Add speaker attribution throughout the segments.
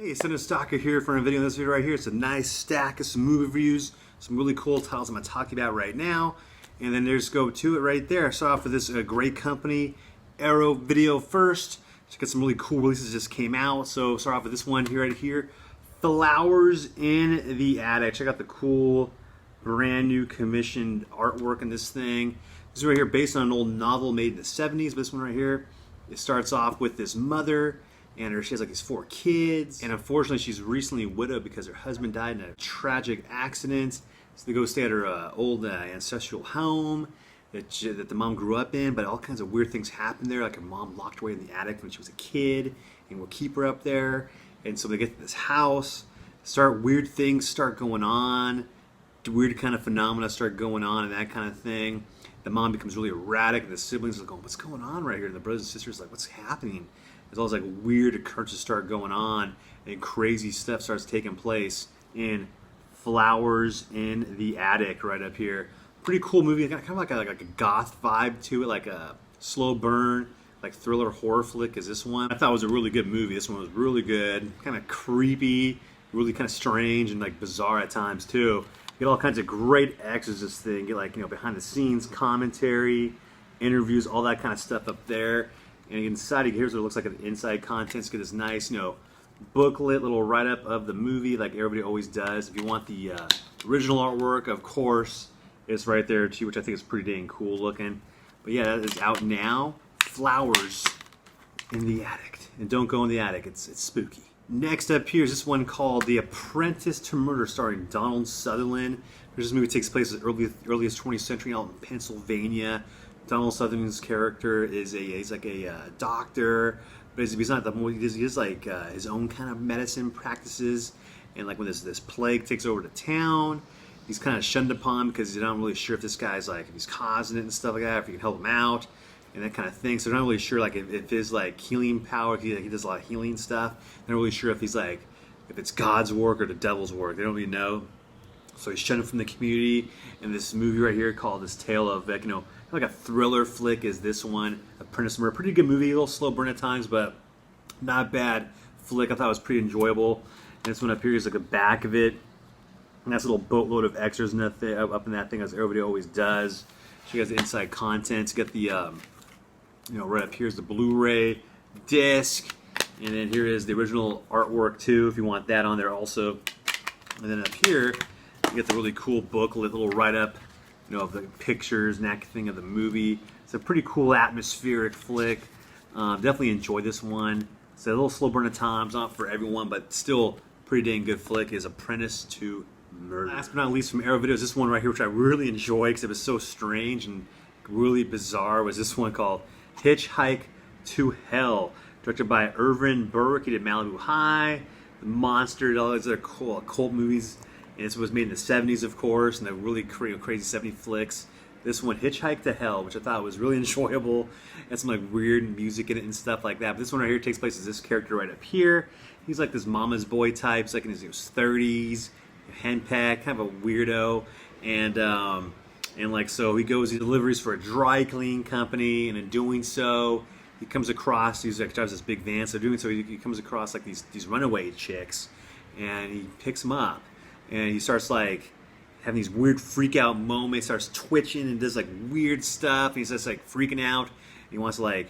Speaker 1: Hey, cinestalker here for a video. In this video right here, it's a nice stack of some movie reviews, some really cool titles I'm going to talk about right now, and then there's go to it right there. Start off with this great company, Arrow Video first. Check out some really cool releases that just came out. So start off with this one here right here, Flowers in the Attic. Check out the cool, brand new commissioned artwork in this thing. This is right here based on an old novel made in the 70s. But this one right here, it starts off with this mother. And she has like these 4 kids, and unfortunately she's recently widowed because her husband died in a tragic accident. So they go stay at her old ancestral home that the mom grew up in, but all kinds of weird things happen there. Like her mom locked away in the attic when she was a kid, and will keep her up there. And so they get to this house, weird things start going on, weird kind of phenomena start going on, and that kind of thing. The mom becomes really erratic, and the siblings are going, "What's going on right here?" And the brothers and sisters are like, "What's happening?" There's all these like weird occurrences start going on, and crazy stuff starts taking place in Flowers in the Attic right up here. Pretty cool movie. Kind of like a goth vibe to it, like a slow burn, like thriller horror flick is this one. I thought it was a really good movie. This one was really good. Kind of creepy, really kind of strange and like bizarre at times too. Get all kinds of great extras this thing. Get like, behind the scenes commentary, interviews, all that kind of stuff up there. And inside, here's what it looks like. The inside contents. Get this nice, booklet, little write-up of the movie, like everybody always does. If you want the original artwork, of course, it's right there too, which I think is pretty dang cool looking. But yeah, that is out now. Flowers in the Attic, and don't go in the attic. It's spooky. Next up here is this one called The Apprentice to Murder, starring Donald Sutherland. This movie takes place in the earliest 20th century out in Pennsylvania. Donald Sutherland's character is he's like a doctor, but he's not the more. He does like his own kind of medicine practices, and like when this plague takes over the town, he's kind of shunned upon because they're not really sure if this guy's like, if he's causing it and stuff like that, if he can help him out and that kind of thing. So they're not really sure like if his like healing power, he does a lot of healing stuff. They're not really sure if he's like, if it's God's work or the devil's work. They don't really know. So he's shunned from the community. And this movie right here called this tale of like a thriller flick is this one, Apprentice to Murder. Pretty good movie, a little slow burn at times, but not bad flick. I thought it was pretty enjoyable. And this one up here is like the back of it. And that's a little boatload of extras and that up in that thing, as everybody always does. So you guys the inside content. You get the right up here is the Blu Ray disc, and then here is the original artwork too, if you want that on there also. And then up here you get the really cool booklet, little write up, of the pictures and that thing of the movie. It's a pretty cool atmospheric flick. Definitely enjoy this one. It's a little slow burn at times, not for everyone, but still pretty dang good flick. Is Apprentice to Murder. Last but not least from Arrow Videos, this one right here, which I really enjoyed because it was so strange and really bizarre, was this one called Hitchhike to Hell, directed by Irvin Burke. He did Malibu High, The Monster, all those other cool cult movies. And this was made in the 70s, of course, and the really crazy 70 flicks. This one, Hitchhike to Hell, which I thought was really enjoyable, and some like weird music in it and stuff like that. But this one right here takes place as this character right up here. He's like this mama's boy type, he's like in his 30s, henpecked, kind of a weirdo, and like so he goes, he delivers for a dry cleaning company, and in doing so, he comes across, he's like drives this big van. So doing so, he comes across like these runaway chicks, and he picks them up. And he starts like having these weird freak out moments, starts twitching and does like weird stuff. And he's just like freaking out. And he wants to like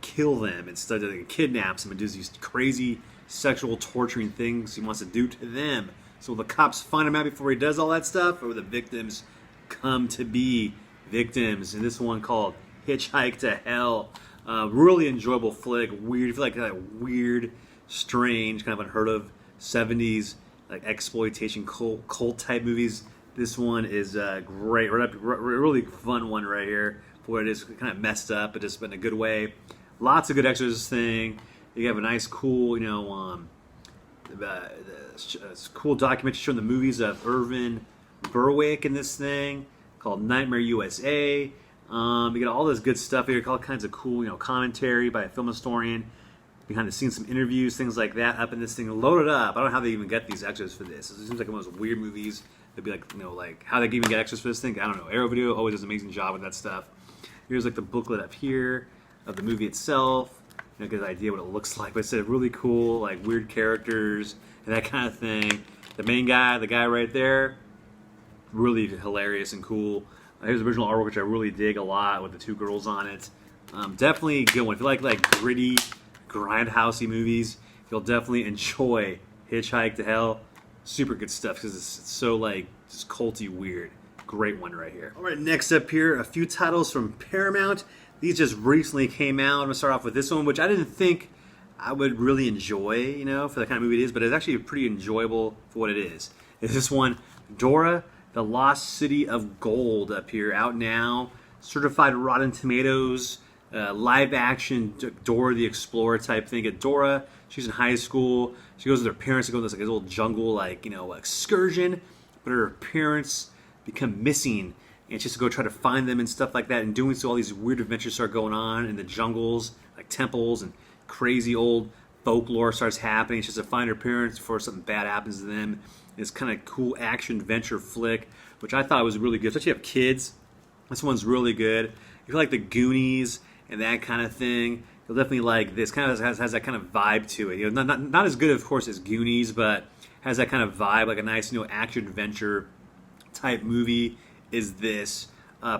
Speaker 1: kill them instead of like, kidnaps them and does these crazy sexual torturing things he wants to do to them. So will the cops find him out before he does all that stuff, or will the victims come to be victims? And this one called Hitchhike to Hell. Really enjoyable flick. Weird, I feel like that weird, strange, kind of unheard of 70s like exploitation cult type movies. This one is great. Really fun one right here. Boy, it is kind of messed up, but just in a good way. Lots of good extras. This thing. You have a nice, cool, cool documentary showing the movies of Irvin Berwick in this thing called Nightmare USA. You got all this good stuff here. All kinds of cool, commentary by a film historian. Behind the scenes, some interviews, things like that up in this thing, loaded up. I don't know how they even get these extras for this. It seems like one of those weird movies. They'd be like, like how they even get extras for this thing. I don't know. Arrow Video always does an amazing job with that stuff. Here's like the booklet up here of the movie itself. get an idea what it looks like. But it's really cool, like weird characters and that kind of thing. The main guy, the guy right there, really hilarious and cool. Here's the original artwork, which I really dig a lot, with the two girls on it. Definitely a good one. If you like gritty, grindhousey movies, you'll definitely enjoy Hitchhike to Hell. Super good stuff because it's so like just culty weird. Great one right here. All right, next up here, a few titles from Paramount. These just recently came out. I'm gonna start off with this one, which I didn't think I would really enjoy, for the kind of movie it is, but it's actually pretty enjoyable for what it is. Is this one, Dora, the Lost City of Gold, up here, out now. Certified Rotten Tomatoes, live action Dora the Explorer type thing. At Dora, she's in high school. She goes with her parents to go to this little jungle excursion, but her parents become missing, and she has to go try to find them and stuff like that. And doing so, all these weird adventures start going on in the jungles, like temples, and crazy old folklore starts happening. She has to find her parents before something bad happens to them. It's kind of cool action adventure flick, which I thought was really good. Especially if you have kids, this one's really good. If you like the Goonies and that kind of thing, you'll definitely like this. Kind of has that kind of vibe to it. Not as good, of course, as Goonies, but has that kind of vibe, like a nice action adventure type movie. Is this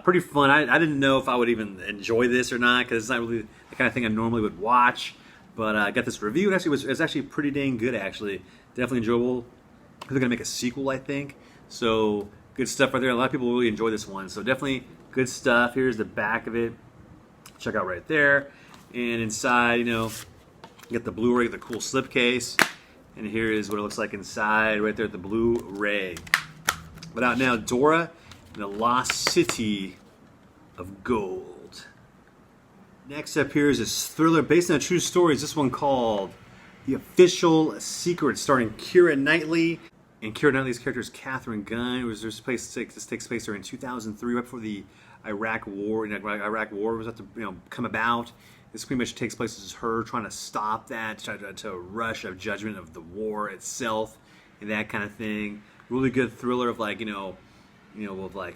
Speaker 1: pretty fun? I didn't know if I would even enjoy this or not, because it's not really the kind of thing I normally would watch. But I got this review, and it's actually pretty dang good. Actually, definitely enjoyable. They're gonna make a sequel, I think. So good stuff right there. A lot of people really enjoy this one. So definitely good stuff. Here's the back of it. Check out right there. And inside, you get the Blu Ray, the cool slipcase. And here is what it looks like inside, right there at the Blu Ray. But out now, Dora and the Lost City of Gold. Next up here is this thriller based on a true story. It's this one called The Official Secret, starring Keira Knightley. And Keira Knightley's character is Catherine Gunn. This takes place during 2003, right before the Iraq War. Iraq War was about to come about. This pretty much takes place as her trying to stop that, try to rush a judgment of the war itself, and that kind of thing. Really good thriller of of not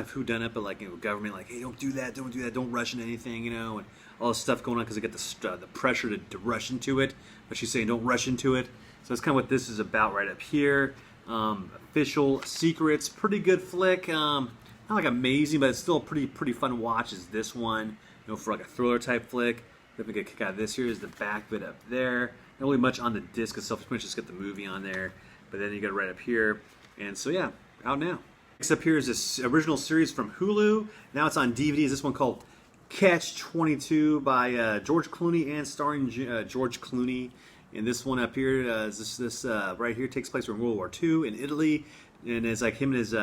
Speaker 1: who done it, but government, hey, don't do that, don't rush into anything, and all this stuff going on because they get the pressure to rush into it. But she's saying don't rush into it. So that's kind of what this is about right up here. Official Secrets, pretty good flick. Not amazing, but it's still a pretty fun watch. Is this one, for a thriller type flick. Definitely get a kick out of this. Here is the back bit up there. Not really much on the disc itself. Pretty much just get the movie on there. But then you get it right up here. And so yeah, out now. Next up here is this original series from Hulu. Now it's on DVD. Is this one called Catch-22 by George Clooney and starring George Clooney. And this one up here, this right here takes place during World War II in Italy, and it's like him and his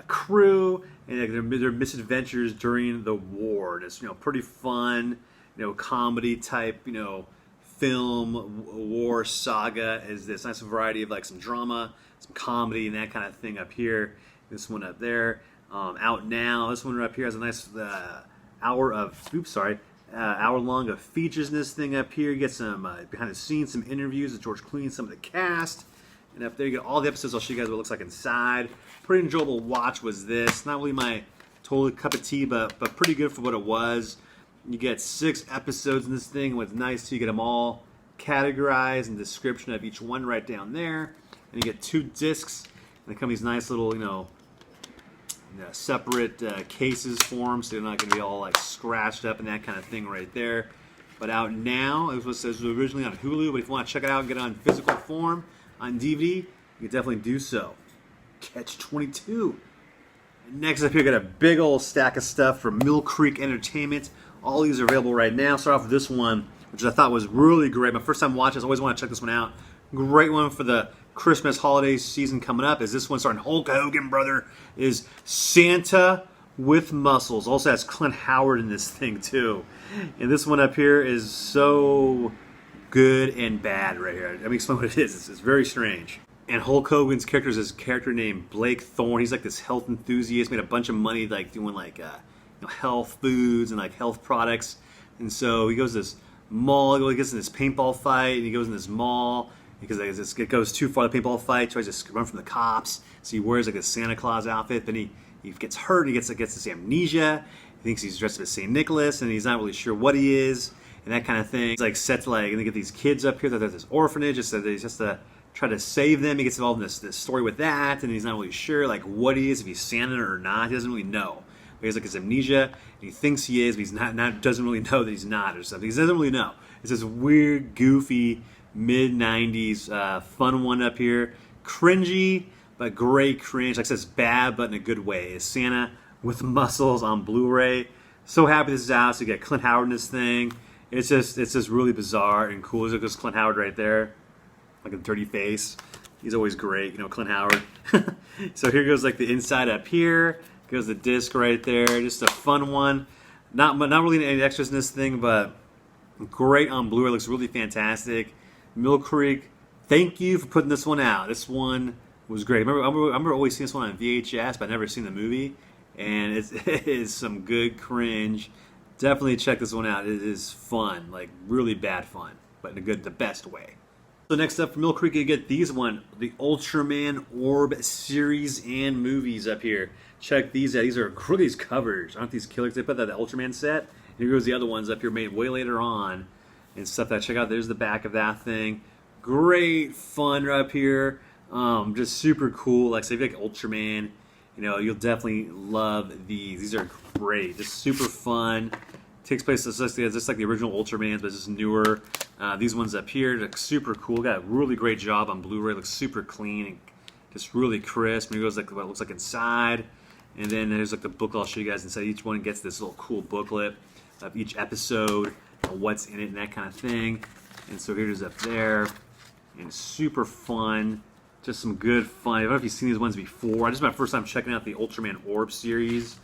Speaker 1: crew and their misadventures during the war. And it's pretty fun, comedy type film war saga. Is this nice variety of some drama, some comedy, and that kind of thing up here. This one up there, out now. This one up here has a nice hour long of features in this thing up here. You get some behind the scenes, some interviews with George Clooney and some of the cast. And up there you get all the episodes. I'll show you guys what it looks like inside. Pretty enjoyable watch was this. Not really my total cup of tea, but pretty good for what it was. You get 6 episodes in this thing. What's nice too, you get them all categorized and description of each one right down there. And you get 2 discs. And they come in these nice little, separate cases for them, so they're not going to be all scratched up and that kind of thing right there. But out now, it was originally on Hulu, but if you want to check it out and get it on physical form on DVD, you can definitely do so. Catch-22. Next up here, got a big old stack of stuff from Mill Creek Entertainment. All these are available right now. Start off with this one, which I thought was really great. My first time watching this, I always want to check this one out. Great one for the Christmas holiday season coming up. Is this one starring Hulk Hogan, brother? Is Santa with Muscles. Also has Clint Howard in this thing too. And this one up here is so good and bad right here. Let me explain what it is. It's very strange. And Hulk Hogan's character is this character named Blake Thorne. He's this health enthusiast, made a bunch of money doing health foods and health products. And so he goes to this mall, he gets in this paintball fight, and he goes in this mall because it goes too far, the paintball fight, tries to run from the cops. So he wears a Santa Claus outfit, then he gets hurt, he gets this amnesia, he thinks he's dressed as St. Nicholas, and he's not really sure what he is. And and that kind of thing. It's like set to like, and they get these kids up here that there's this orphanage, just that he's just to try to save them. He gets involved in this story with that, and he's not really sure like what he is, if he's Santa or not. He doesn't really know. But he's like his amnesia, and he thinks he is, but he's not doesn't really know that he's not or something. He doesn't really know. It's this weird, goofy, mid-90s fun one up here. Cringy, but great cringe. Like I said, it's bad, but in a good way. It's Santa with muscles on Blu-ray. So happy this is out. So you got Clint Howard in this thing. It's just really bizarre and cool. There's Clint Howard right there, like a dirty face. He's always great, you know, Clint Howard. So here goes like the inside up here. Goes the disc right there. Just a fun one. Not really any extras in this thing, but great on Blu-ray. Looks really fantastic. Mill Creek, thank you for putting this one out. This one was great. I remember always seeing this one on VHS, but I've never seen the movie. And it is some good cringe. Definitely check this one out. It is fun, like really bad fun, but in the best way. So next up from Mill Creek, you get these the Ultraman Orb series and movies up here. Check these out. These are these covers. Aren't these killers? They put that the Ultraman set. Here goes the other ones up here made way later on and stuff that check out. There's the back of that thing. Great fun up here. Just super cool. Like say if you like Ultraman, you know, you'll definitely love these. These are great. Just super fun. Takes place just like the original Ultraman, but just newer. These ones up here look super cool. Got a really great job on Blu-ray. Looks super clean and just really crisp. Here goes like what it looks like inside. And then there's like the book I'll show you guys inside. Each one gets this little cool booklet of each episode, what's in it, and that kind of thing. And so here's up there, and super fun. Just some good fun. I don't know if you've seen these ones before. This is my first time checking out the Ultraman Orb series.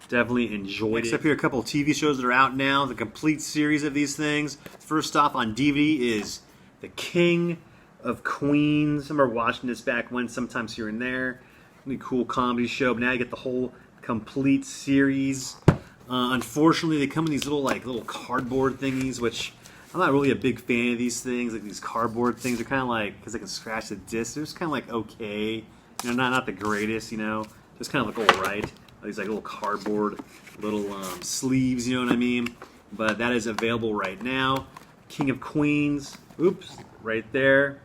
Speaker 1: Definitely enjoyed it. Up here, a couple of TV shows that are out now. The complete series of these things. First off on DVD is The King of Queens. I remember watching this back when, sometimes here and there. Really cool comedy show. But now you get the whole complete series. Unfortunately, they come in these little cardboard thingies, which I'm not really a big fan of these things. Like these cardboard things are kind of like, because they can scratch the disc. They're just kind of like okay, you know, not the greatest, you know, just kind of like all right. These like little cardboard sleeves, you know what I mean? But that is available right now. King of Queens, oops, right there.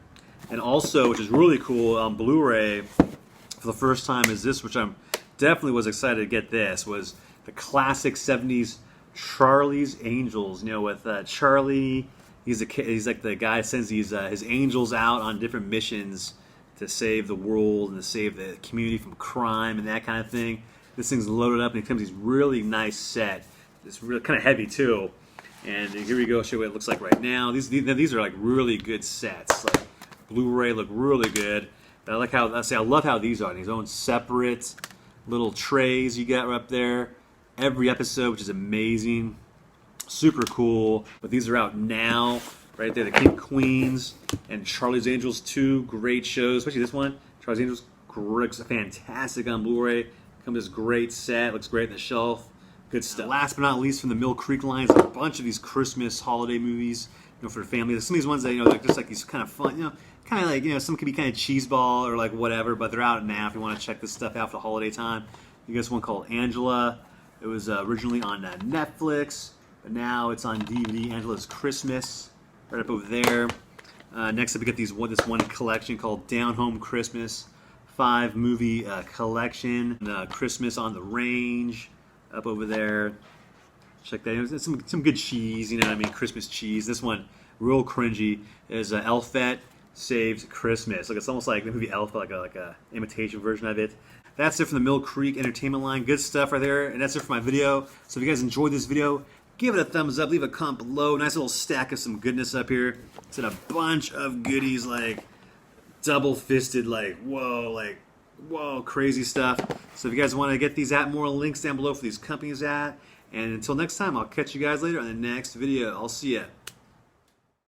Speaker 1: And also, which is really cool, on Blu-ray for the first time is this, which I'm definitely was excited to get. This was the classic 70s Charlie's Angels. You know, with Charlie, he's like the guy that sends his angels out on different missions to save the world and to save the community from crime and that kind of thing. This thing's loaded up and it comes with these really nice set. It's really kind of heavy too. And here we go, show you what it looks like right now. These are like really good sets. Like Blu-ray look really good. But I love how these are. These own separate little trays you got up there. Every episode, which is amazing. Super cool. But these are out now. Right there, the King Queens and Charlie's Angels, two great shows. Especially this one, Charlie's Angels, looks fantastic on Blu-ray. Comes this great set, looks great on the shelf. Good stuff. Last but not least, from the Mill Creek line, a bunch of these Christmas holiday movies, you know, for the family. Some of these ones that, you know, like just like these kind of fun, you know, kind of like, you know, some could be kind of cheeseball or like whatever, but they're out now if you want to check this stuff out for the holiday time. You got one called Angela. It was originally on Netflix, but now it's on DVD. Angela's Christmas, right up over there. Next up, we got this one collection called Down Home Christmas. 5 movie collection. Christmas on the Range, up over there. Check that out. Some good cheese, you know what I mean? Christmas cheese. This one, real cringy, is Elfette Saves Christmas. Like it's almost like the movie Elf, like a imitation version of it. That's it from the Mill Creek Entertainment line. Good stuff right there. And that's it for my video. So if you guys enjoyed this video, give it a thumbs up. Leave a comment below. Nice little stack of some goodness up here. It's in a bunch of goodies, like double-fisted, like whoa, crazy stuff. So if you guys want to get these more links down below for these companies And until next time, I'll catch you guys later on the next video. I'll see ya.